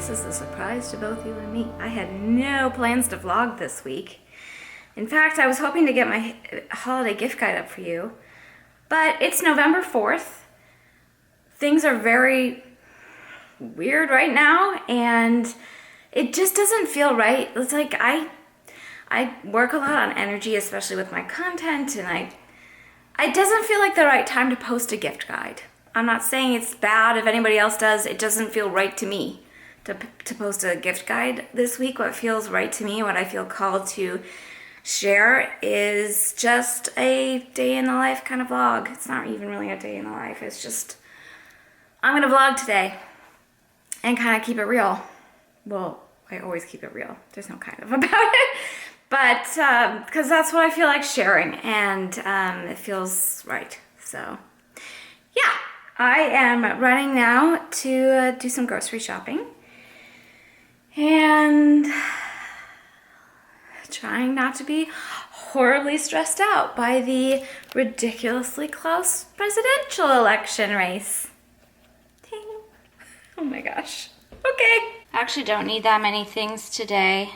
this is a surprise to both you and me. I had no plans to vlog this week. In fact, I was hoping to get my holiday gift guide up for you, but it's November 4th. Things are very weird right now, and it just doesn't feel right. It's like I work a lot on energy, especially with my content, and it doesn't feel like the right time to post a gift guide. I'm not saying it's bad if anybody else does. It doesn't feel right to me to post a gift guide this week. What feels right to me, what I feel called to share, is just a day in the life kind of vlog. It's not even really a day in the life. It's just, I'm gonna vlog today and kind of keep it real. Well, I always keep it real. There's no kind of about it. But, because that's what I feel like sharing, and it feels right. So, yeah, I am running now to do some grocery shopping. And trying not to be horribly stressed out by the ridiculously close presidential election race. Ding. Oh my gosh. Okay. I actually don't need that many things today.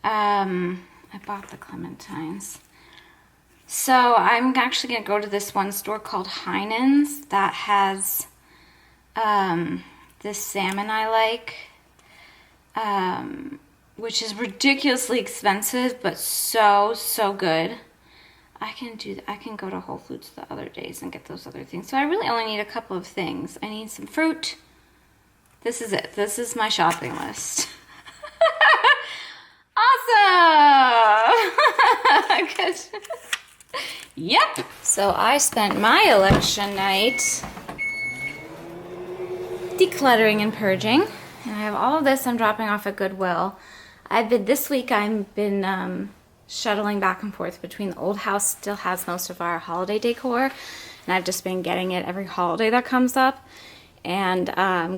I bought the clementines. So I'm actually going to go to this one store called Heinen's that has this salmon I like, which is ridiculously expensive, but so good. I can go to Whole Foods the other days and get those other things. So I really only need a couple of things. I need some fruit. This is it. This is my shopping list. Awesome! Good. Yep. So I spent my election night decluttering and purging. And I have all of this I'm dropping off at Goodwill. This week I've been shuttling back and forth between the old house, still has most of our holiday decor, and I've just been getting it every holiday that comes up, and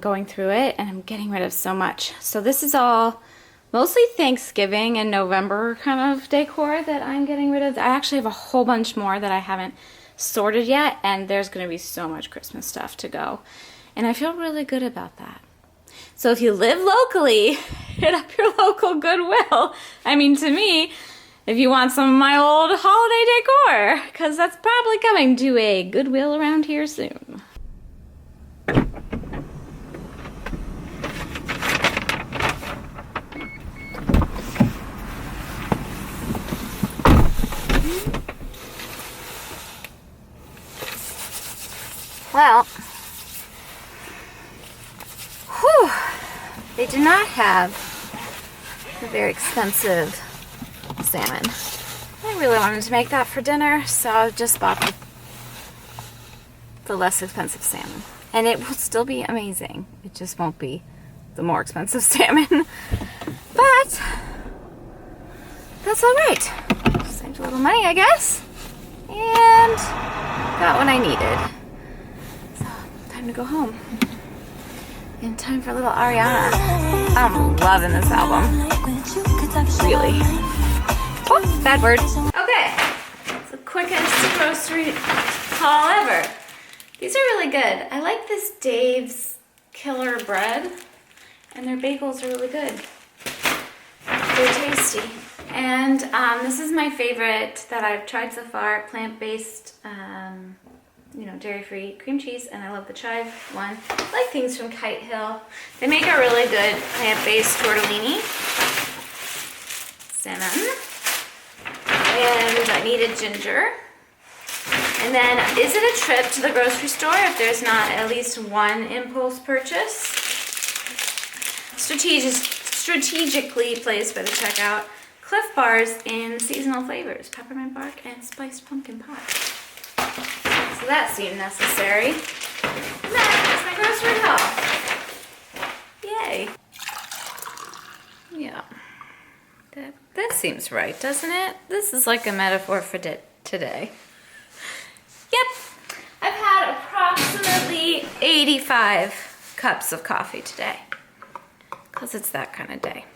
going through it, and I'm getting rid of so much. So this is all mostly Thanksgiving and November kind of decor that I'm getting rid of. I actually have a whole bunch more that I haven't sorted yet, and there's going to be so much Christmas stuff to go, and I feel really good about that. So if you live locally, hit up your local Goodwill. I mean, to me, if you want some of my old holiday decor, because that's probably coming to a Goodwill around here soon. Well, whew, they do not have a very expensive salmon. I really wanted to make that for dinner, so I just bought the less expensive salmon. And it will still be amazing. It just won't be the more expensive salmon. But that's all right. Saved a little money, I guess. And got what I needed. To go home. And time for a little Ariana. I'm loving this album. Really. Oh, bad word. Okay. It's the quickest grocery haul ever. These are really good. I like this Dave's Killer Bread, and their bagels are really good. They're tasty. And this is my favorite that I've tried so far, plant-based, dairy-free cream cheese, and I love the chive one. I like things from Kite Hill. They make a really good plant-based tortellini. Salmon. And I needed ginger. And then, is it a trip to the grocery store if there's not at least one impulse purchase? Strategically placed by the checkout. Cliff Bars in seasonal flavors. Peppermint bark and spiced pumpkin pie. So that seemed necessary. And that's my grocery haul. Yay. Yeah. That seems right, doesn't it? This is like a metaphor for today. Yep. I've had approximately 85 cups of coffee today. Because it's that kind of day.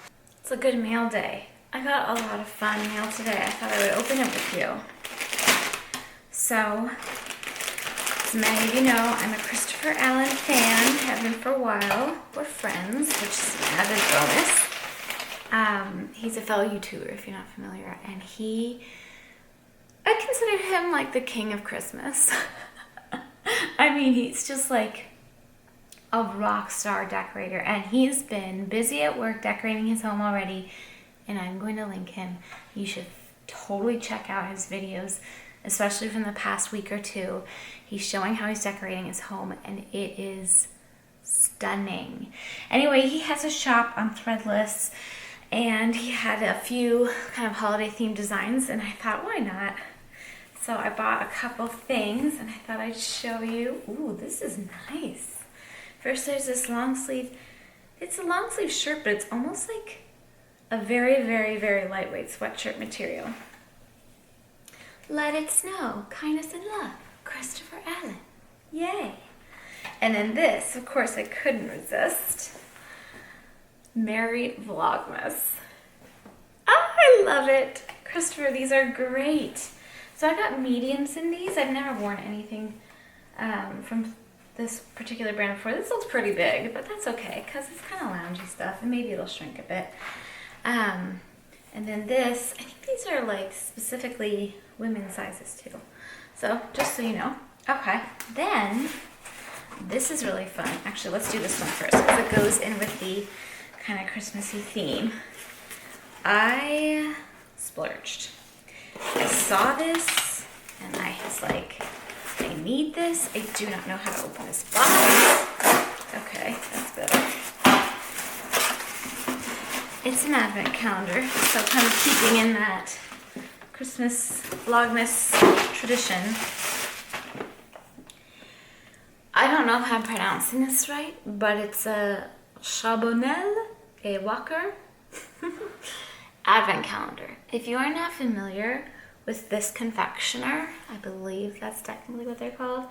It's a good mail day. I got a lot of fun mail today. I thought I would open it with you. So, As many of you know, I'm a Christopher Allen fan, have been for a while. We're friends, which is an added bonus. He's a fellow YouTuber, if you're not familiar, and I consider him like the king of Christmas. I mean, he's just like a rock star decorator, and he's been busy at work decorating his home already, and I'm going to link him. You should totally check out his videos, especially from the past week or two. He's showing how he's decorating his home, and it is stunning. Anyway, he has a shop on Threadless, and he had a few kind of holiday themed designs, and I thought, why not? So I bought a couple things, and I thought I'd show you. Ooh, this is nice. First, there's this long sleeve. It's a long sleeve shirt, but it's almost like a very, very, very lightweight sweatshirt material. Let it snow, kindness and love, Christopher Allen. Yay. And then this, of course, I couldn't resist. Merry Vlogmas. Oh, I love it. Christopher, these are great. So I got mediums in these. I've never worn anything from this particular brand before. This looks pretty big, but that's okay because it's kind of loungy stuff, and maybe it'll shrink a bit. And then this, I think these are like specifically women's sizes too. So just so you know. Okay, then this is really fun. Actually, let's do this one first because it goes in with the kind of Christmassy theme. I splurged. I saw this and I was like, I need this. I do not know how to open this box. Okay, that's better. It's an advent calendar, so kind of keeping in that Christmas Vlogmas tradition. I don't know if I'm pronouncing this right, but it's a Charbonnel et Walker advent calendar. If you are not familiar with this confectioner, I believe that's technically what they're called,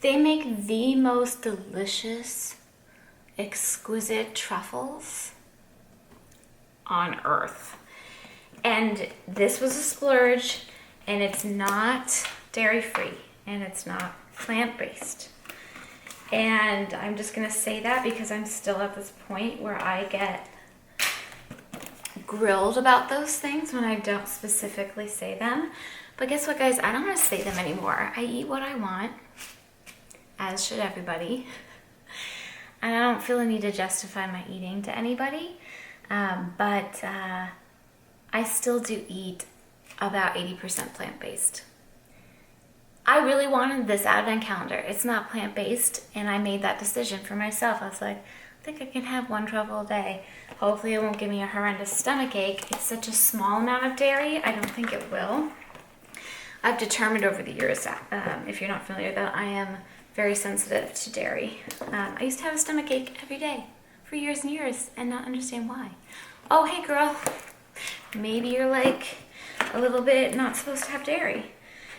they make the most delicious, exquisite truffles on earth. And this was a splurge, and it's not dairy-free, and it's not plant-based. And I'm just gonna say that because I'm still at this point where I get grilled about those things when I don't specifically say them. But guess what, guys? I don't want to say them anymore. I eat what I want, as should everybody. And I don't feel a need to justify my eating to anybody. But I still do eat about 80% plant-based. I really wanted this advent calendar. It's not plant-based, and I made that decision for myself. I was like, I think I can have one truffle a day. Hopefully it won't give me a horrendous stomach ache. It's such a small amount of dairy, I don't think it will. I've determined over the years, if you're not familiar, that I am very sensitive to dairy. I used to have a stomach ache every day for years and years and not understand why. Oh, hey girl, maybe you're like a little bit not supposed to have dairy.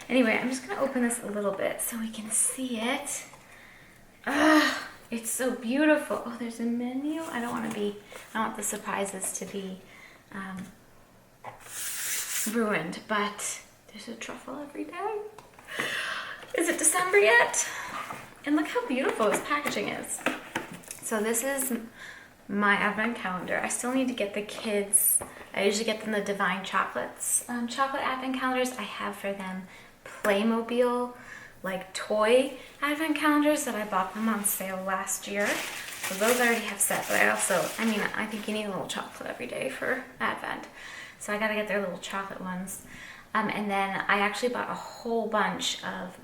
Anyway, I'm just gonna open this a little bit so we can see it. It's so beautiful. Oh, there's a menu. I don't want the surprises to be ruined, but there's a truffle every day. Is it December yet? And look how beautiful this packaging is. So this is my advent calendar. I still need to get the kids, I usually get them the Divine Chocolates chocolate advent calendars. I have for them Playmobil, like toy advent calendars that I bought them on sale last year. So those I already have set, but I think you need a little chocolate every day for advent. So I gotta get their little chocolate ones. And then I actually bought a whole bunch of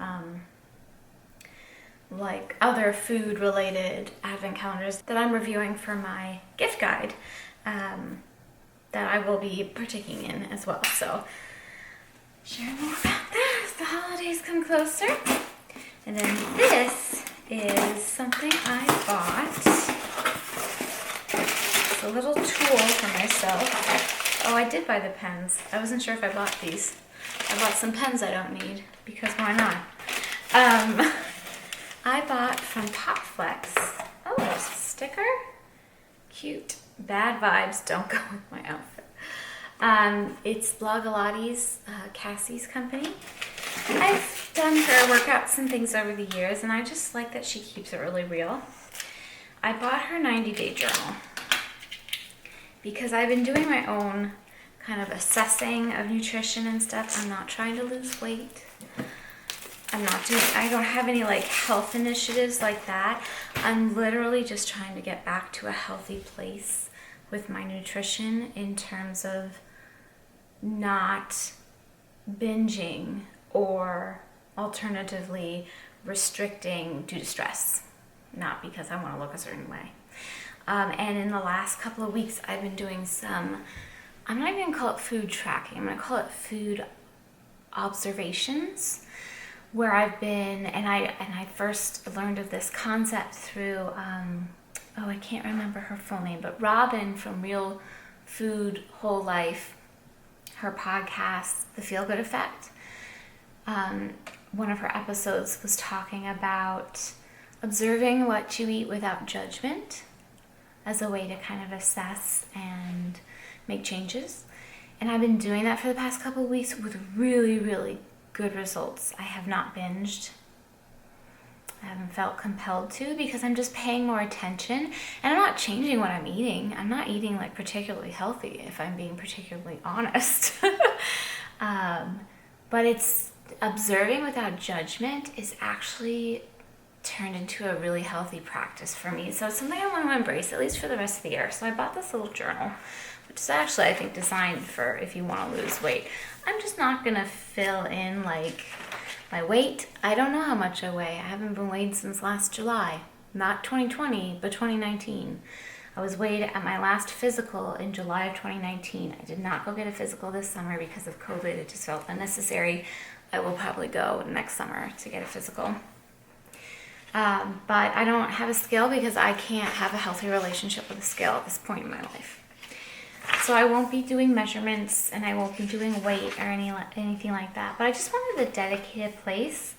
like other food related advent calendars that I'm reviewing for my gift guide that I will be partaking in as well. So share more about that as the holidays come closer. And then this is something I bought. It's a little tool for myself. Oh, I did buy the pens. I wasn't sure if I bought these. I bought some pens I don't need because why not? I bought from Popflex. Oh, there's a sticker. Cute. Bad vibes don't go with my outfit. It's Blogilates, Cassie's company. I've done her workouts and things over the years, and I just like that she keeps it really real. I bought her 90-day journal because I've been doing my own kind of assessing of nutrition and stuff. I'm not trying to lose weight. I don't have any like health initiatives like that. I'm literally just trying to get back to a healthy place with my nutrition in terms of not binging or alternatively restricting due to stress, not because I want to look a certain way. And in the last couple of weeks, I've been doing some, I'm not even going to call it food tracking, I'm going to call it food observations, where I've been, and I first learned of this concept through, I can't remember her full name, but Robin from Real Food Whole Life, her podcast, The Feel Good Effect. One of her episodes was talking about observing what you eat without judgment as a way to kind of assess and make changes. And I've been doing that for the past couple of weeks with really, really good results. I have not binged. I haven't felt compelled to because I'm just paying more attention, and I'm not changing what I'm eating. I'm not eating like particularly healthy, if I'm being particularly honest. But it's observing without judgment is actually turned into a really healthy practice for me. So it's something I want to embrace, at least for the rest of the year. So I bought this little journal, which is actually, I think, designed for if you want to lose weight. I'm just not going to fill in like my weight. I don't know how much I weigh. I haven't been weighed since last July. Not 2020, but 2019. I was weighed at my last physical in July of 2019. I did not go get a physical this summer because of COVID. It just felt unnecessary. I will probably go next summer to get a physical. But I don't have a scale because I can't have a healthy relationship with a scale at this point in my life. So I won't be doing measurements, and I won't be doing weight or anything like that. But I just wanted a dedicated place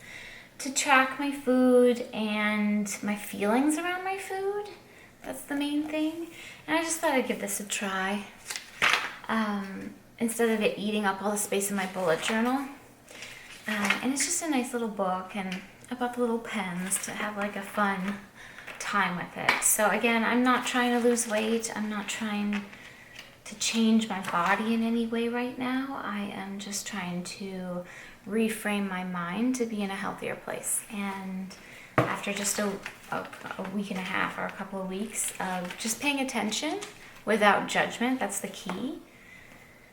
to track my food and my feelings around my food. That's the main thing. And I just thought I'd give this a try. Instead of it eating up all the space in my bullet journal. And it's just a nice little book, and I bought the little pens to have like a fun time with it. So again, I'm not trying to lose weight. I'm not trying to change my body in any way right now. I am just trying to reframe my mind to be in a healthier place. And after just a week and a half or a couple of weeks of just paying attention without judgment, that's the key,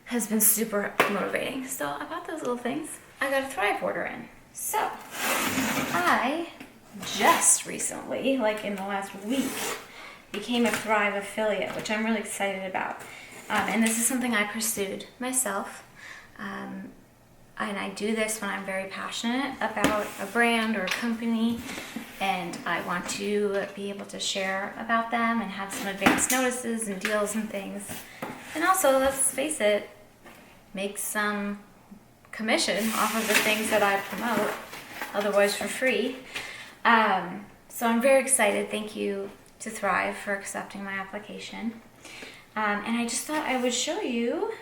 has been super motivating. So I bought those little things. I got a Thrive order in. So I just recently, like in the last week, became a Thrive affiliate, which I'm really excited about. And this is something I pursued myself. And I do this when I'm very passionate about a brand or a company, and I want to be able to share about them and have some advance notices and deals and things. And also, let's face it, make some commission off of the things that I promote, otherwise for free. So I'm very excited. Thank you to Thrive for accepting my application. And I just thought I would show you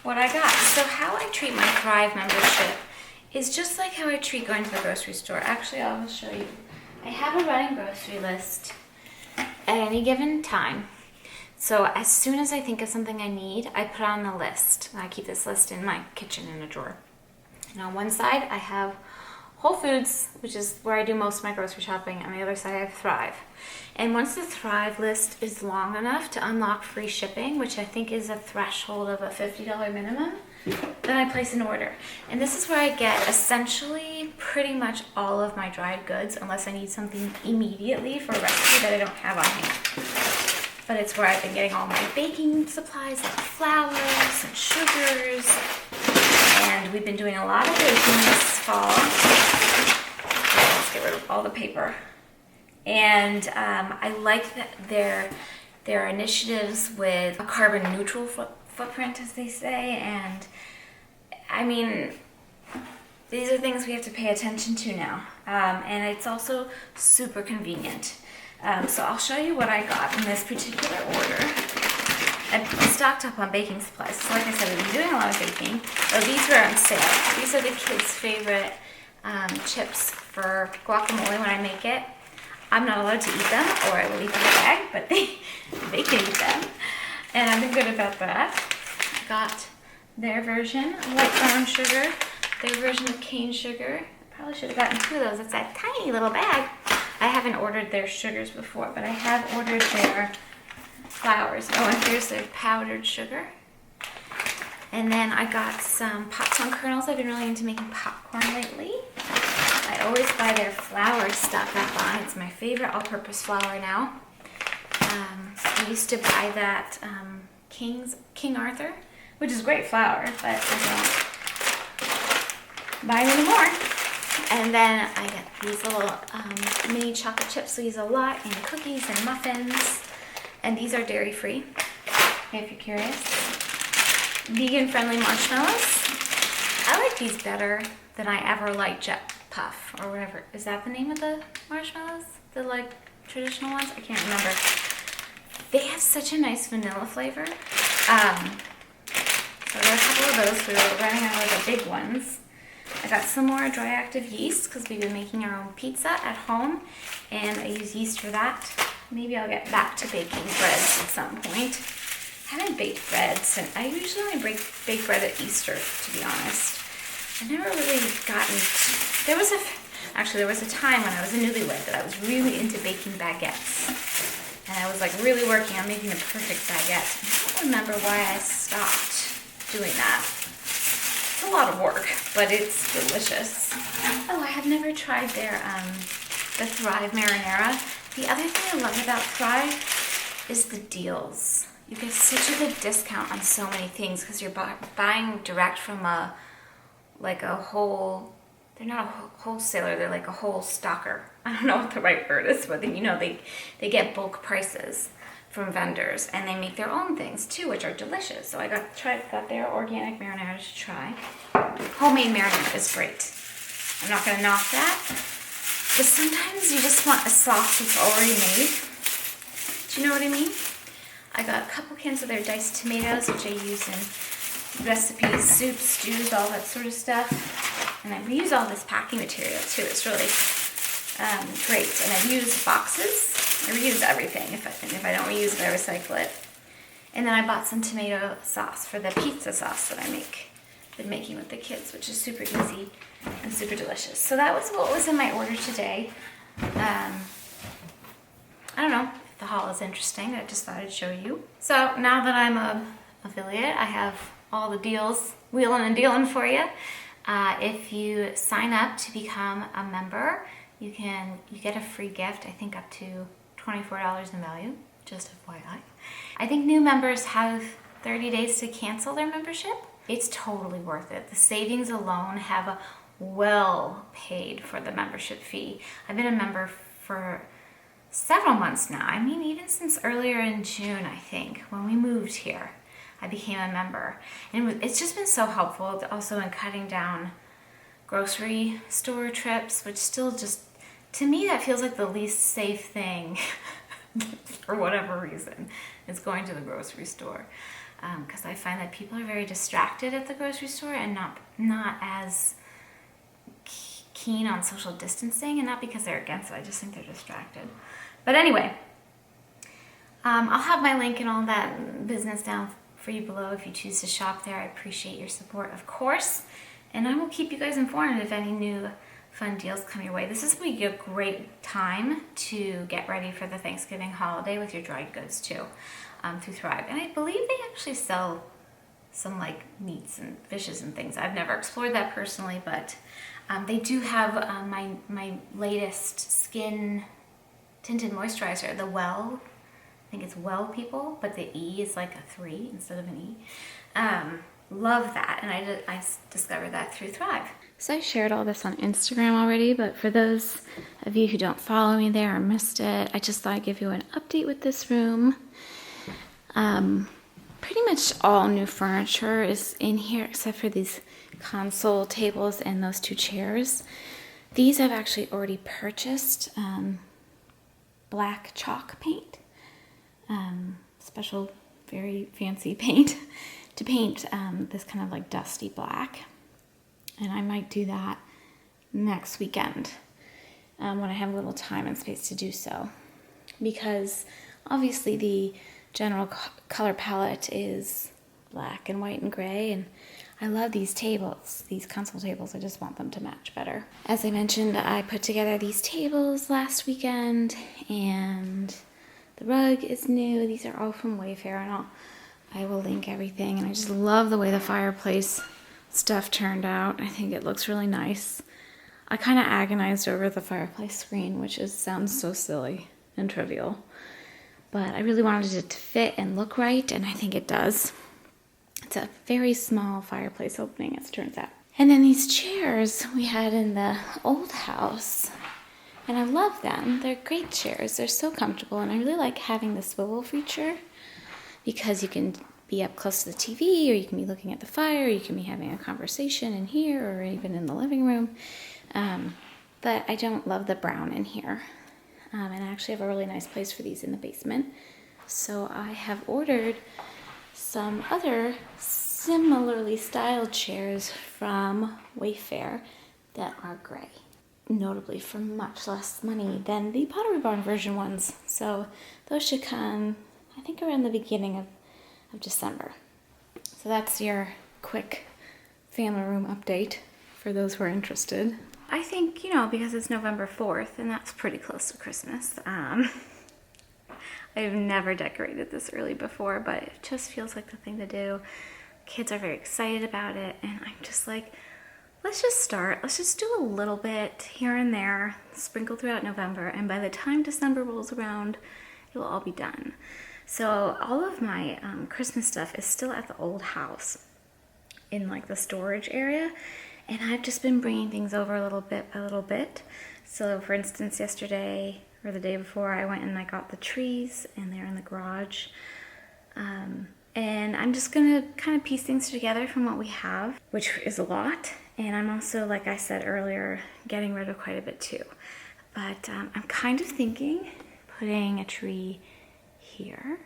what I got. So how I treat my Thrive membership is just like how I treat going to the grocery store. Actually, I'll show you. I have a running grocery list at any given time. So as soon as I think of something I need, I put on the list. I keep this list in my kitchen in a drawer. And on one side, I have Whole Foods, which is where I do most of my grocery shopping. On the other side, I have Thrive. And once the Thrive list is long enough to unlock free shipping, which I think is a threshold of a $50 minimum, then I place an order. And this is where I get essentially pretty much all of my dried goods, unless I need something immediately for a recipe that I don't have on hand. But it's where I've been getting all my baking supplies, like flours and sugars. And we've been doing a lot of baking this fall. Let's get rid of all the paper. And I like that their initiatives with a carbon neutral footprint, as they say. And I mean, these are things we have to pay attention to now. And it's also super convenient. So I'll show you what I got in this particular order. I stocked up on baking supplies. So like I said, we've been doing a lot of baking. Oh, these were on sale. These are the kids' favorite chips for guacamole when I make it. I'm not allowed to eat them, or I will eat the bag, but they can eat them. And I've been good about that. I got their version of white brown sugar, their version of cane sugar. I probably should have gotten 2 of those. It's that tiny little bag. I haven't ordered their sugars before, but I have ordered their flours. Oh, and here's their powdered sugar. And then I got some popcorn kernels. I've been really into making popcorn lately. I always buy their flour stock up on. It's my favorite all-purpose flour now. I used to buy that King Arthur, which is great flour, but I don't buy it anymore. And then I get these little mini chocolate chips. We use a lot in cookies and muffins. And these are dairy-free, if you're curious. Vegan-friendly marshmallows. I like these better than I ever liked Jet Puff, or whatever. Is that the name of the marshmallows? The, like, traditional ones? I can't remember. They have such a nice vanilla flavor. So I got a couple of those. We were running out of the big ones. I got some more dry active yeast because we've been making our own pizza at home, and I use yeast for that. Maybe I'll get back to baking breads at some point. I haven't baked bread since, I usually only bake bread at Easter, to be honest. I've never really gotten, there was a time when I was a newlywed that I was really into baking baguettes. And I was like really working on making the perfect baguette. I don't remember why I stopped doing that. It's a lot of work, but it's delicious. Oh, I have never tried their, the Thrive marinara. The other thing I love about Thrive is the deals. You get such a good discount on so many things because you're buying direct from they're not a wholesaler, they're like a whole stocker. I don't know what the right word is, but they get bulk prices from vendors, and they make their own things too, which are delicious. So I got their organic marinara to try. Homemade marinara is great. I'm not gonna knock that, but sometimes you just want a sauce that's already made. Do you know what I mean? I got a couple cans of their diced tomatoes, which I use in recipes, soups, stews, all that sort of stuff. And I reuse all this packing material too. It's really great. And I use boxes. I reuse everything. If I don't reuse it, I recycle it. And then I bought some tomato sauce for the pizza sauce that been making with the kids, which is super easy and super delicious. So that was what was in my order today. I don't know if the haul is interesting. I just thought I'd show you. So now that I'm a affiliate, I have all the deals wheeling and dealing for you. If you sign up to become a member, you get a free gift, I think up to $24 in value, just FYI. I think new members have 30 days to cancel their membership. It's totally worth it. The savings alone have well paid for the membership fee. I've been a member for several months now. I mean, even since earlier in June, I think, when we moved here, I became a member. And it's just been so helpful also in cutting down grocery store trips, which still just, to me, that feels like the least safe thing for whatever reason, is going to the grocery store. Because I find that people are very distracted at the grocery store and not as keen on social distancing, and not because they're against it, I just think they're distracted. But anyway, I'll have my link and all that business down for you below if you choose to shop there. I appreciate your support, of course, and I will keep you guys informed if any new fun deals come your way. This is going to be a great time to get ready for the Thanksgiving holiday with your dried goods too, through Thrive. And I believe they actually sell some like meats and fishes and things. I've never explored that personally, but they do have my latest skin tinted moisturizer, the Well. I think it's Well People, but the E is like a 3 instead of an E. Love that, and I discovered that through Thrive. So I shared all this on Instagram already, but for those of you who don't follow me there or missed it, I just thought I'd give you an update with this room. Pretty much all new furniture is in here except for these console tables and those 2 chairs. These I've actually already purchased black chalk paint, special very fancy paint to paint this kind of like dusty black. And I might do that next weekend when I have a little time and space to do so. Because obviously the general color palette is black and white and gray, and I love these tables, these console tables. I just want them to match better. As I mentioned, I put together these tables last weekend, and the rug is new. These are all from Wayfair, and I will link everything. And I just love the way the fireplace stuff turned out. I think it looks really nice. I kind of agonized over the fireplace screen, which sounds so silly and trivial, but I really wanted it to fit and look right, and I think it does. It's a very small fireplace opening, as it turns out. And then these chairs we had in the old house, and I love them. They're great chairs. They're so comfortable, and I really like having the swivel feature because you can be up close to the TV, or you can be looking at the fire, or you can be having a conversation in here, or even in the living room. But I don't love the brown in here. And I actually have a really nice place for these in the basement. So I have ordered some other similarly styled chairs from Wayfair that are gray, notably for much less money than the Pottery Barn version ones. So those should come, I think, around the beginning of December. So that's your quick family room update for those who are interested. I think, because it's November 4th, and that's pretty close to Christmas. I've never decorated this early before, but it just feels like the thing to do. Kids are very excited about it, and I'm just like, let's just start. Let's just do a little bit here and there, sprinkle throughout November, and by the time December rolls around, it will all be done. So all of my Christmas stuff is still at the old house in like the storage area, and I've just been bringing things over a little bit by little bit. So for instance, yesterday or the day before, I went and I got the trees, and they're in the garage. And I'm just gonna kind of piece things together from what we have, which is a lot. And I'm also, like I said earlier, getting rid of quite a bit too. But I'm kind of thinking putting a tree here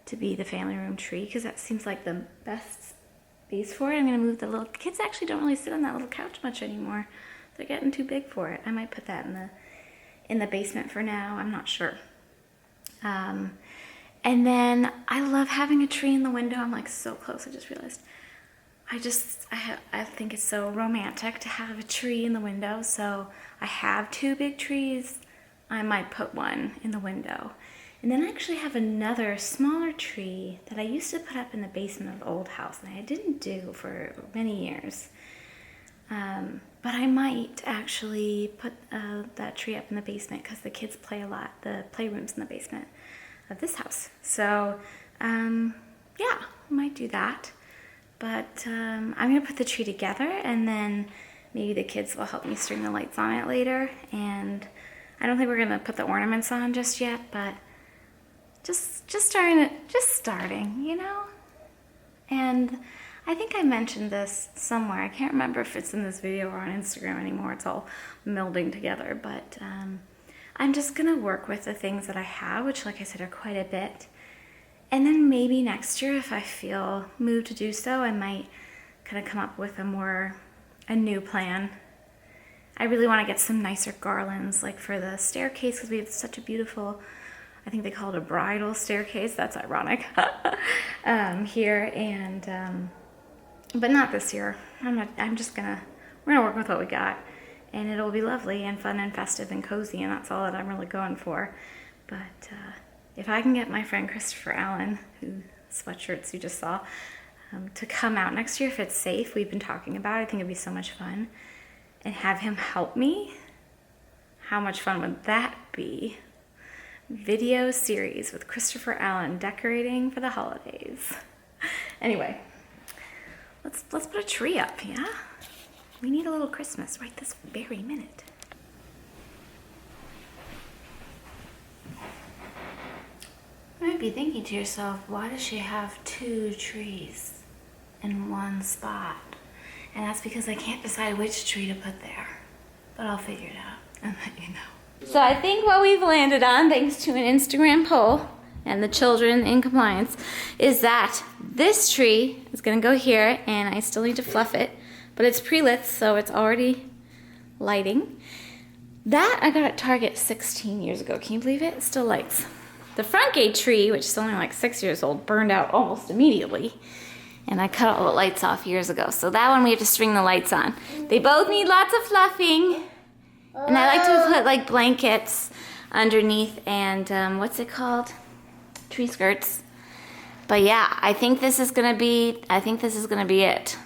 to be the family room tree, because that seems like the best space for it. I'm gonna move the little kids actually don't really sit on that little couch much anymore. They're getting too big for it. I might put that in the basement for now. I'm not sure. And then I love having a tree in the window. I'm like so close. I just realized. I think it's so romantic to have a tree in the window. So I have 2 big trees. I might put one in the window. And then I actually have another smaller tree that I used to put up in the basement of the old house, and I didn't do for many years. But I might actually put that tree up in the basement because the kids play a lot. The playroom's in the basement of this house. So, yeah, I might do that. But I'm going to put the tree together, and then maybe the kids will help me string the lights on it later. And I don't think we're going to put the ornaments on just yet, but just starting, And I think I mentioned this somewhere. I can't remember if it's in this video or on Instagram anymore. It's all melding together. But I'm just going to work with the things that I have, which, like I said, are quite a bit. And then maybe next year, if I feel moved to do so, I might kind of come up with a new plan. I really want to get some nicer garlands, like for the staircase, because we have such a beautiful, I think they call it a bridal staircase. That's ironic. Here, and but not this year. we're gonna work with what we got, and it'll be lovely and fun and festive and cozy, and that's all that I'm really going for. But if I can get my friend Christopher Allen, whose sweatshirts you just saw, to come out next year if it's safe, we've been talking about it. I think it'd be so much fun, and have him help me. How much fun would that be? Video series with Christopher Allen decorating for the holidays. Anyway, let's put a tree up, yeah? We need a little Christmas right this very minute. You might be thinking to yourself, why does she have 2 trees in one spot? And that's because I can't decide which tree to put there. But I'll figure it out and let you know. So I think what we've landed on, thanks to an Instagram poll and the children in compliance, is that this tree is gonna go here, and I still need to fluff it, but it's pre-lit, so it's already lighting. That I got at Target 16 years ago. Can you believe it? It still lights. The front gate tree, which is only like 6 years old, burned out almost immediately. And I cut all the lights off years ago. So that one we have to string the lights on. They both need lots of fluffing. And I like to put like blankets underneath and what's it called? Tree skirts. But yeah, I think this is gonna be it.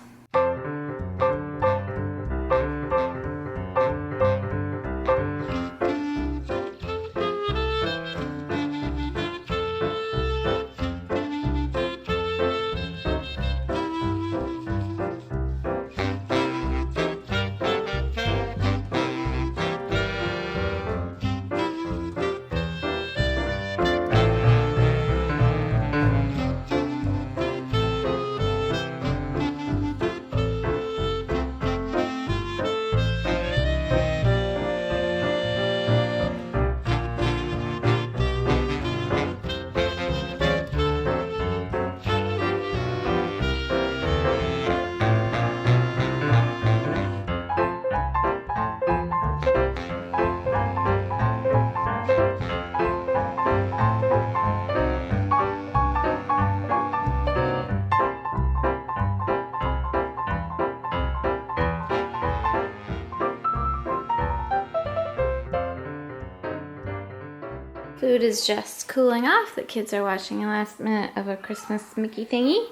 Food is just cooling off. The kids are watching a last minute of a Christmas Mickey thingy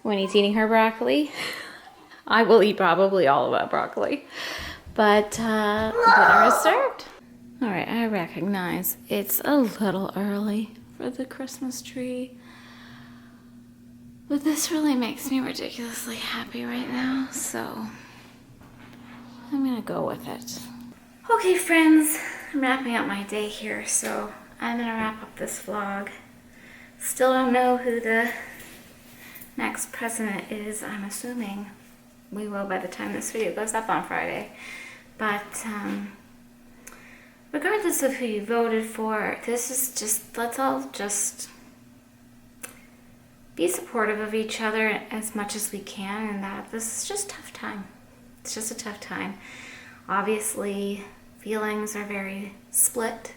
when he's eating her broccoli. I will eat probably all of that broccoli. But dinner is served. All right, I recognize it's a little early for the Christmas tree. But this really makes me ridiculously happy right now, so I'm gonna go with it. Okay, friends, I'm wrapping up my day here, so I'm gonna wrap up this vlog. Still don't know who the next president is. I'm assuming we will by the time this video goes up on Friday. But regardless of who you voted for, this is just, let's all just be supportive of each other as much as we can, and that this is just a tough time. It's just a tough time. Obviously, feelings are very split.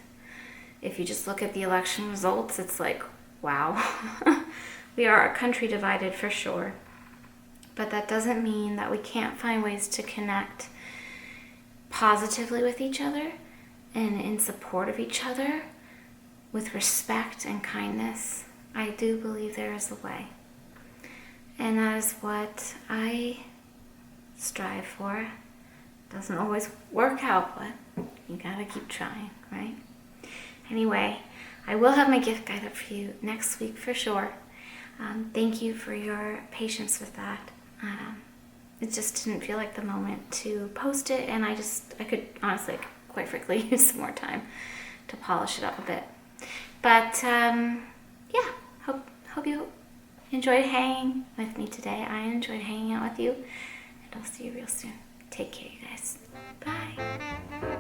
If you just look at the election results, it's like, wow. We are a country divided for sure. But that doesn't mean that we can't find ways to connect positively with each other and in support of each other with respect and kindness. I do believe there is a way. And that is what I strive for. Doesn't always work out, but you gotta keep trying, right? Anyway, I will have my gift guide up for you next week for sure. Thank you for your patience with that. It just didn't feel like the moment to post it, and I could honestly, quite frankly, use some more time to polish it up a bit. But yeah, hope you enjoyed hanging with me today. I enjoyed hanging out with you, and I'll see you real soon. Take care, you guys. Bye.